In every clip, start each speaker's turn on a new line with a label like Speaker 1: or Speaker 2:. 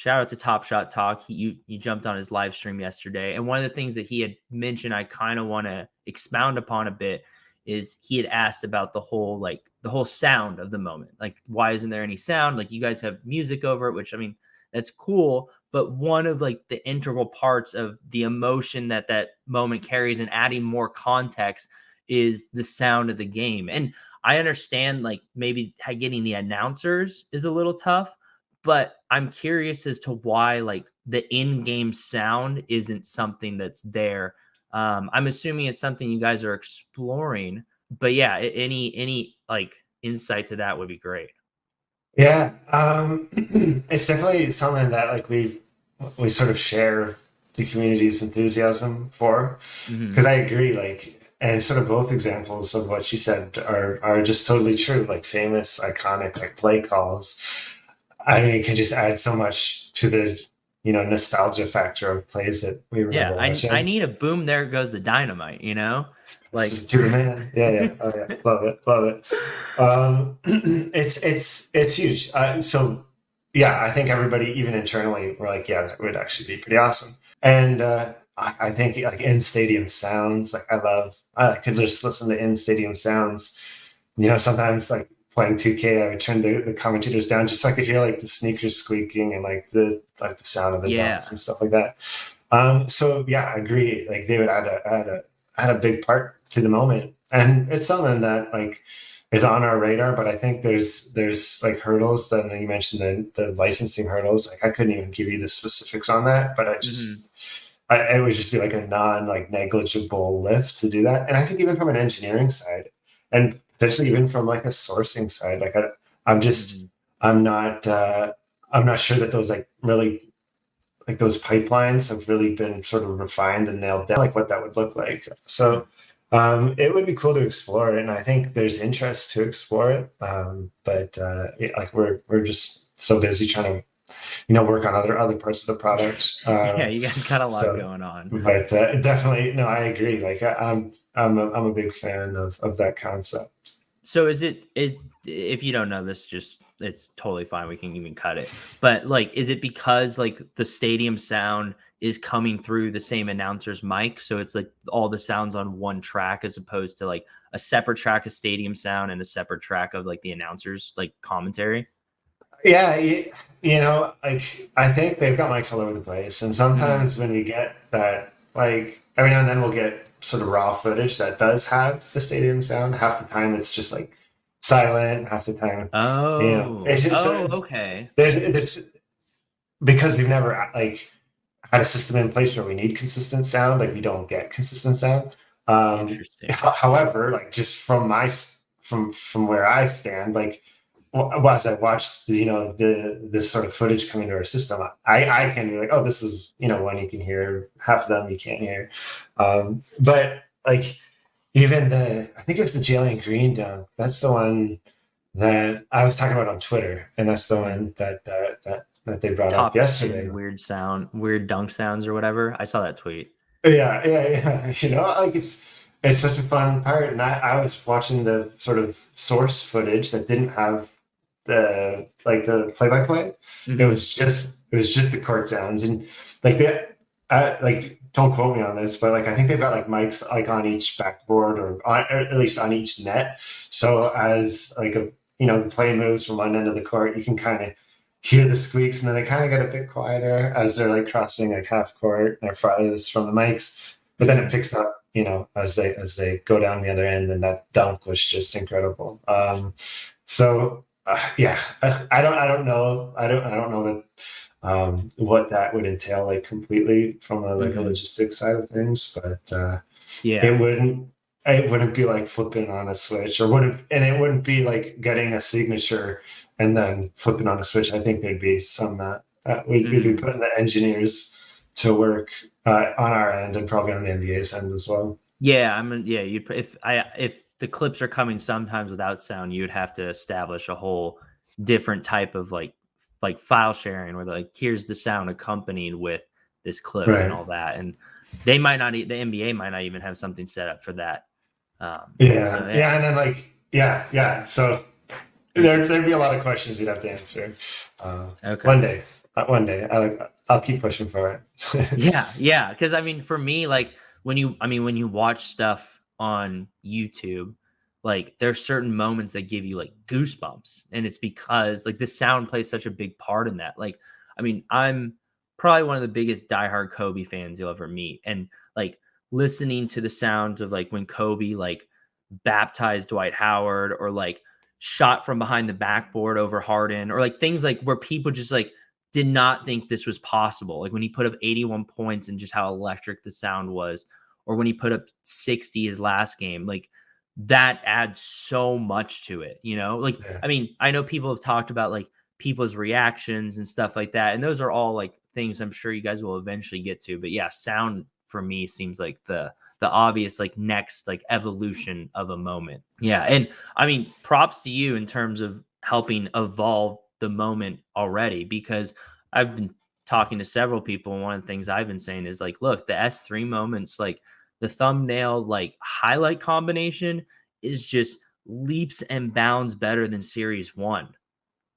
Speaker 1: shout out to Top Shot Talk. You jumped on his live stream yesterday, and one of the things that he had mentioned, I kind of want to expound upon a bit, is he had asked about the whole sound of the moment. Like, why isn't there any sound? Like, you guys have music over it, which, I mean, that's cool. But one of like the integral parts of the emotion that moment carries and adding more context is the sound of the game. And I understand like maybe getting the announcers is a little tough, but I'm curious as to why like the in-game sound isn't something that's there. I'm assuming it's something you guys are exploring, but yeah, any like insight to that would be great.
Speaker 2: Yeah, it's definitely something that like we sort of share the community's enthusiasm for, because I agree, like, and sort of both examples of what you said are just totally true. Like famous, iconic, like play calls. I mean, it can just add so much to the nostalgia factor of plays that we remember watching.
Speaker 1: I need a boom. There goes the dynamite. Like
Speaker 2: to the man. Yeah. Oh yeah, love it. It's huge. So yeah, I think everybody, even internally, we're like, yeah, that would actually be pretty awesome. And I think like in stadium sounds, like I could just listen to in stadium sounds. Sometimes like playing 2K, I would turn the commentators down just so I could hear like the sneakers squeaking and like the sound of the dunks and stuff like that. So yeah, I agree. Like they would add a big part to the moment, and it's something that like is on our radar. But I think there's like hurdles that you mentioned, the licensing hurdles. Like I couldn't even give you the specifics on that, but it would just be like a negligible lift to do that. And I think even from an engineering side, and potentially even from like a sourcing side, like I'm not sure that those like really like those pipelines have really been sort of refined and nailed down, like what that would look like. So it would be cool to explore it, and I think there's interest to explore it. But like we're just so busy trying to work on other parts of the product.
Speaker 1: Yeah, you guys got a lot going on.
Speaker 2: But definitely, no, I agree. Like I'm a big fan of that concept.
Speaker 1: So is it if you don't know this, just it's totally fine. We can even cut it. But like, is it because like the stadium sound is coming through the same announcer's mic, so it's like all the sounds on one track as opposed to like a separate track of stadium sound and a separate track of like the announcer's like commentary?
Speaker 2: Yeah, like I think they've got mics all over the place, and sometimes when we get that, like every now and then we'll get sort of raw footage that does have the stadium sound. Half the time it's just like silent. Half the time, it's just
Speaker 1: okay.
Speaker 2: There's because we've never like had a system in place where we need consistent sound. Like we don't get consistent sound.
Speaker 1: Interesting.
Speaker 2: However, like just from where I stand, like. Well, as I watched, this sort of footage coming to our system, I can be like, oh, this is, one you can hear, half of them you can't hear. But like even I think it was the Jalen Green dunk. That's the one that I was talking about on Twitter, and that's the one that they brought up yesterday.
Speaker 1: Weird dunk sounds or whatever. I saw that tweet.
Speaker 2: Yeah. Like it's such a fun part, and I was watching the sort of source footage that didn't have the play-by-play. It was just the court sounds, and like don't quote me on this, but like I think they've got like mics like on each backboard or at least on each net. So as like the play moves from one end of the court, you can kind of hear the squeaks, and then they kind of get a bit quieter as they're like crossing like half court. They're farthest from the mics, but then it picks up, as they go down the other end, and that dunk was just incredible. So. Yeah, I don't know. I don't know that what that would entail like completely from a logistics side of things, but it wouldn't be like flipping on a switch, it wouldn't be like getting a signature and then flipping on a switch. I think there'd be some we'd be putting the engineers to work on our end and probably on the NBA's end as well.
Speaker 1: Yeah, if the clips are coming sometimes without sound, you'd have to establish a whole different type of like file sharing where like here's the sound accompanied with this clip and all that, and they might not. The NBA might not even have something set up for that.
Speaker 2: And then like so there'd be a lot of questions we'd have to answer one day. One day, I'll keep pushing for it.
Speaker 1: Yeah. Because I mean, for me, like when you watch stuff on YouTube, like there's certain moments that give you like goosebumps, and it's because like the sound plays such a big part in that. Like, I mean, I'm probably one of the biggest diehard Kobe fans you'll ever meet, and like listening to the sounds of like when Kobe like baptized Dwight Howard, or like shot from behind the backboard over Harden, or like things like where people just like did not think this was possible. Like when he put up 81 points and just how electric the sound was, or when he put up 60 his last game, like that adds so much to it, you know? Like,
Speaker 2: Yeah.
Speaker 1: I mean, I know people have talked about like people's reactions and stuff like that. And those are all like things I'm sure you guys will eventually get to. But yeah, sound for me seems like the obvious like next like evolution of a moment. Yeah. And I mean, props to you in terms of helping evolve the moment already, because I've been talking to several people, and one of the things I've been saying is like, look, the S3 moments, like the thumbnail like highlight combination is just leaps and bounds better than series 1.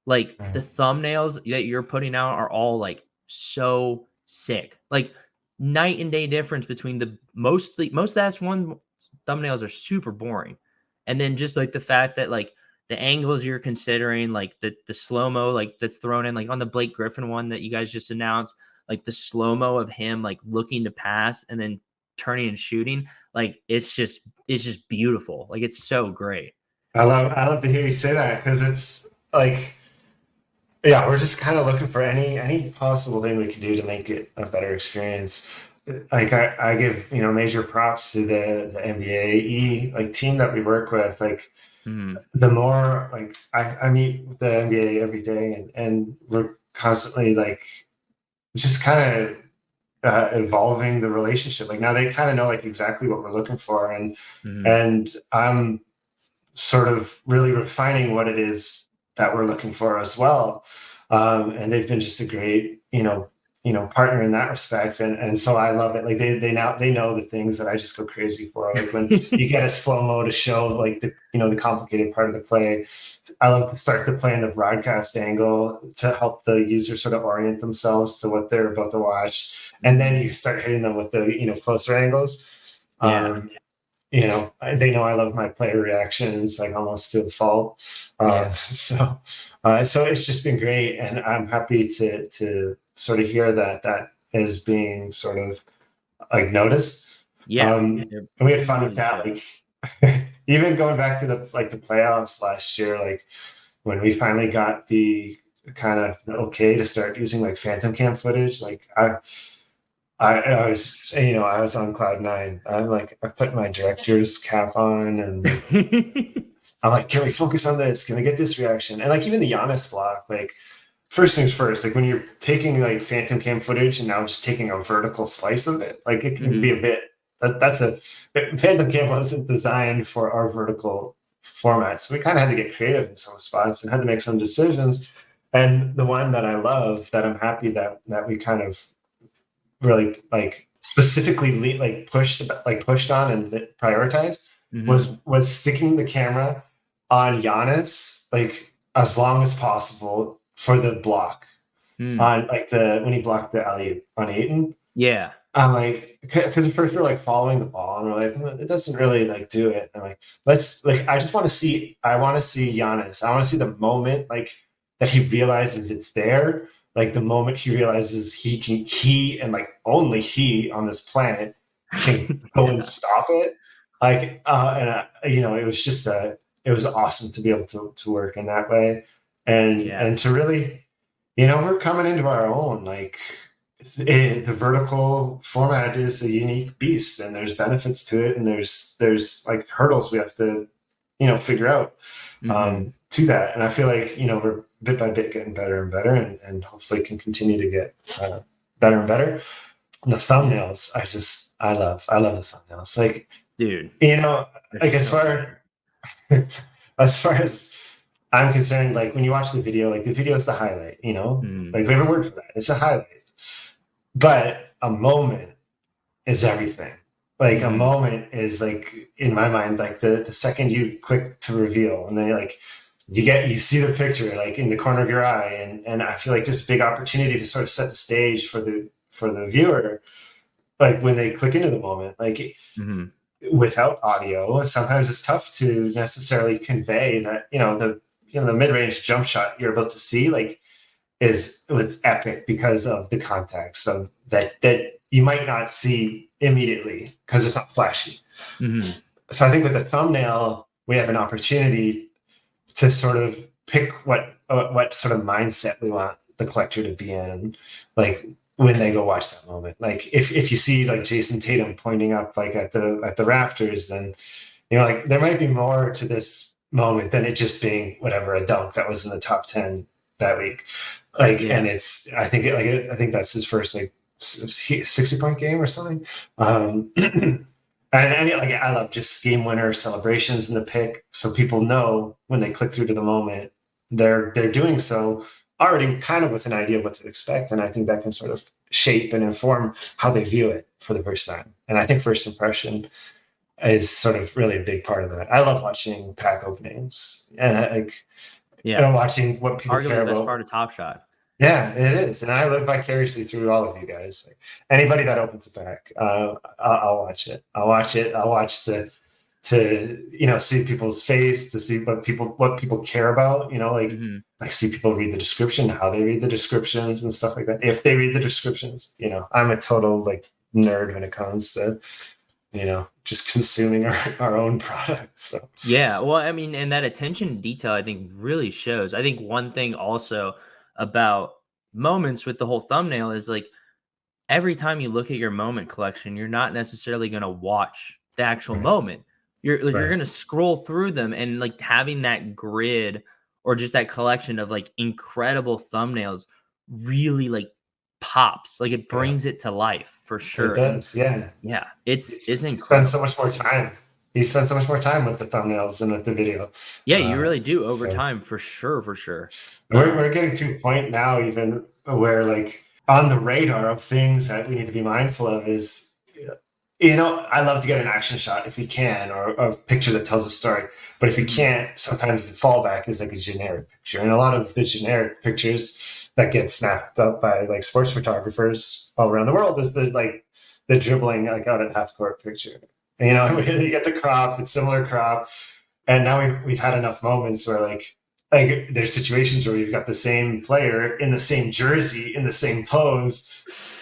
Speaker 1: Like the thumbnails that you're putting out are all like so sick. Like night and day difference between the most of the S1 thumbnails are super boring. And then just like the fact that like the angles you're considering, like the slow-mo like that's thrown in, like on the Blake Griffin one that you guys just announced, like the slow-mo of him like looking to pass and then turning and shooting, like it's just beautiful. Like it's so great.
Speaker 2: I love to hear you say that, because it's like, yeah, we're just kind of looking for any possible thing we can do to make it a better experience. Like I give major props to the NBA like team that we work with. Like
Speaker 1: Mhm.
Speaker 2: the more like I meet with the NBA every day, and we're constantly like just kind of evolving the relationship. Like now they kind of know like exactly what we're looking for, and
Speaker 1: Mhm.
Speaker 2: and I'm sort of really refining what it is that we're looking for as well. And they've been just a great, partner in that respect. And so I love it. Like they know the things that I just go crazy for. Like when you get a slow mo to show like the complicated part of the play. I love to start the play in the broadcast angle to help the user sort of orient themselves to what they're about to watch. And then you start hitting them with the, closer angles.
Speaker 1: Yeah.
Speaker 2: They know I love my player reactions like almost to a fault.
Speaker 1: Yeah.
Speaker 2: So it's just been great, and I'm happy to sort of hear that is being sort of like noticed.
Speaker 1: Yeah.
Speaker 2: And
Speaker 1: It
Speaker 2: we had fun with
Speaker 1: really
Speaker 2: that.
Speaker 1: should.
Speaker 2: Like even going back to the playoffs last year, like when we finally got the kind of the okay to start using like phantom cam footage, like I was, I was on cloud nine. I'm like, I put my director's cap on, and I'm like, can we focus on this? Can we get this reaction? And like even the Giannis block, like first things first, like when you're taking like phantom cam footage and now just taking a vertical slice of it, like it can be a bit. That's a phantom cam wasn't designed for our vertical format, so we kind of had to get creative in some spots and had to make some decisions. And the one that I love, that I'm happy that we kind of really like specifically like pushed on and prioritized
Speaker 1: Mhm.
Speaker 2: was sticking the camera on Giannis like as long as possible for the block
Speaker 1: Mm.
Speaker 2: on like the when he blocked the alley on Ayton.
Speaker 1: Yeah.
Speaker 2: I'm like, because at first we're like following the ball and we're like, it doesn't really like do it. And I'm like, I want to see Giannis. I want to see the moment like that he realizes it's there. Like the moment he realizes he and like only he on this planet can go and
Speaker 1: Yeah.
Speaker 2: stop it. Like, it was awesome to be able to work in that way,
Speaker 1: Yeah.
Speaker 2: and to really, we're coming into our own. Like the vertical format is a unique beast, and there's benefits to it, and there's like hurdles we have to figure out
Speaker 1: Mhm.
Speaker 2: to that. And I feel like we're bit by bit getting better and better, and hopefully can continue to get better and better. And the
Speaker 1: Yeah.
Speaker 2: thumbnails, I love the thumbnails. Like
Speaker 1: Dude, they're
Speaker 2: like
Speaker 1: so good.
Speaker 2: as far as I'm concerned, like when you watch the video, like the video is the highlight.
Speaker 1: Mhm.
Speaker 2: Like we have a word for that. It's a highlight. But a moment is everything. Like a
Speaker 1: Mhm.
Speaker 2: moment is like in my mind, like the second you click to reveal, and then you're like you see the picture like in the corner of your eye, and I feel like there's a big opportunity to sort of set the stage for the viewer, like when they click into the moment, like
Speaker 1: Mm-hmm.
Speaker 2: without audio, sometimes it's tough to necessarily convey that, the mid-range jump shot you're about to see, like, it's epic because of the context of that you might not see immediately because it's not flashy.
Speaker 1: Mm-hmm.
Speaker 2: So I think with the thumbnail, we have an opportunity to sort of pick what sort of mindset we want the collector to be in, like when they go watch that moment. Like if you see like Jason Tatum pointing up like at the rafters, then like there might be more to this moment than it just being whatever, a dunk that was in the top 10 that week. Like,
Speaker 1: Yeah.
Speaker 2: and I think that's his first like 60-point game or something. And like I love just game winner celebrations in the pick, so people know when they click through to the moment, they're doing so already kind of with an idea of what to expect, and I think that can sort of shape and inform how they view it for the first time. And I think first impression is sort of really a big part of that. I love watching pack openings and watching what people
Speaker 1: Arguably
Speaker 2: care
Speaker 1: the best
Speaker 2: about.
Speaker 1: part of Top Shot.
Speaker 2: Yeah, it is, and I live vicariously through all of you guys. Like, anybody that opens a pack, I'll watch it. I'll watch it. I'll watch to see people's face, to see what people care about.
Speaker 1: Mm-hmm.
Speaker 2: Like see people read the description, how they read the descriptions, and stuff like that. If they read the descriptions, I'm a total like nerd when it comes to just consuming our own products. So
Speaker 1: Yeah, well, I mean, and that attention to detail, I think, really shows. I think one thing also about moments with the whole thumbnail is like every time you look at your moment collection, you're not necessarily going to watch the actual
Speaker 2: right,
Speaker 1: moment. You're
Speaker 2: right.
Speaker 1: going to scroll through them, and like having that grid or just that collection of like incredible thumbnails really like pops. Like it
Speaker 2: Yeah,
Speaker 1: brings it to life for
Speaker 2: it
Speaker 1: sure. And
Speaker 2: does. Yeah.
Speaker 1: yeah, it's
Speaker 2: You spend so
Speaker 1: incredible.
Speaker 2: much more time. You spend so much more time with the thumbnails than with the video.
Speaker 1: Yeah, you really do over
Speaker 2: So
Speaker 1: time for sure, for sure.
Speaker 2: we're getting to a point now, even where like on the radar of things that we need to be mindful of is, I love to get an action shot if we can, or a picture that tells a story. But if you
Speaker 1: Mhm.
Speaker 2: can't, sometimes the fallback is like a generic picture. And a lot of the generic pictures that get snapped up by like sports photographers all around the world is the dribbling like out at half court picture. You get the crop, it's similar crop. And now we've had enough moments where like there's situations where you've got the same player in the same jersey in the same pose,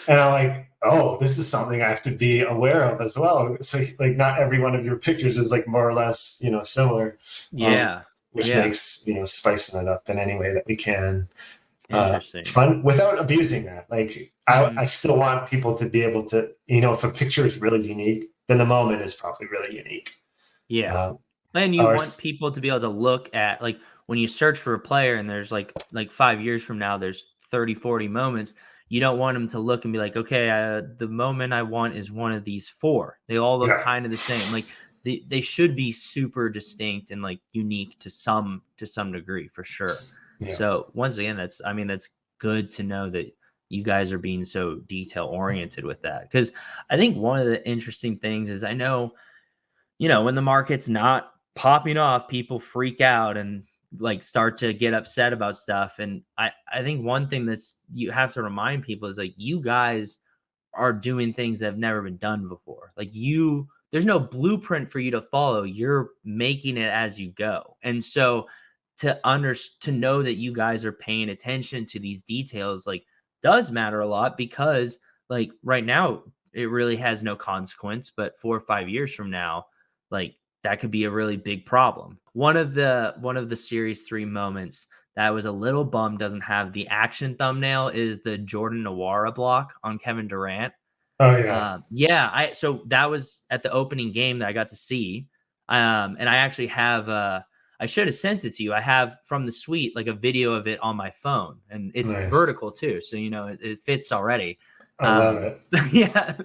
Speaker 2: and I'm like, oh, this is something I have to be aware of as well. So like not every one of your pictures is like more or less similar,
Speaker 1: Yeah.
Speaker 2: which
Speaker 1: Yeah.
Speaker 2: makes spicing it up in any way that we can,
Speaker 1: Interesting.
Speaker 2: fun without abusing that. Like I
Speaker 1: Mhm.
Speaker 2: still want people to be able to, if a picture is really unique, then the moment is probably really unique.
Speaker 1: Yeah.
Speaker 2: Uh,
Speaker 1: And you
Speaker 2: or
Speaker 1: want people to be able to look at like when you search for a player and there's like 5 years from now there's 30, 40 moments, you don't want them to look and be like, "Okay, the moment I want is one of these 4." They all look
Speaker 2: yeah,
Speaker 1: kind of the same. Like they should be super distinct and like unique to some degree for sure.
Speaker 2: yeah,
Speaker 1: So, once again, that's good to know that you guys are being so detail oriented with that, cuz I think one of the interesting things is I know when the market's not popping off, people freak out and like start to get upset about stuff. And I think one thing that's you have to remind people is like you guys are doing things that have never been done before. Like there's no blueprint for you to follow. You're making it as you go. And so to know that you guys are paying attention to these details like does matter a lot because like right now it really has no consequence, but 4 or 5 years from now like that could be a really big problem. One of the series 3 moments that I was a little bummed doesn't have the action thumbnail is the Jordan Nwora block on Kevin Durant.
Speaker 2: oh yeah,
Speaker 1: Yeah, so that was at the opening game that I got to see. And I actually have I should have sent it to you. I have from the suite like a video of it on my phone, and it's
Speaker 2: nice.
Speaker 1: vertical too, so it fits already.
Speaker 2: I love it.
Speaker 1: Yeah.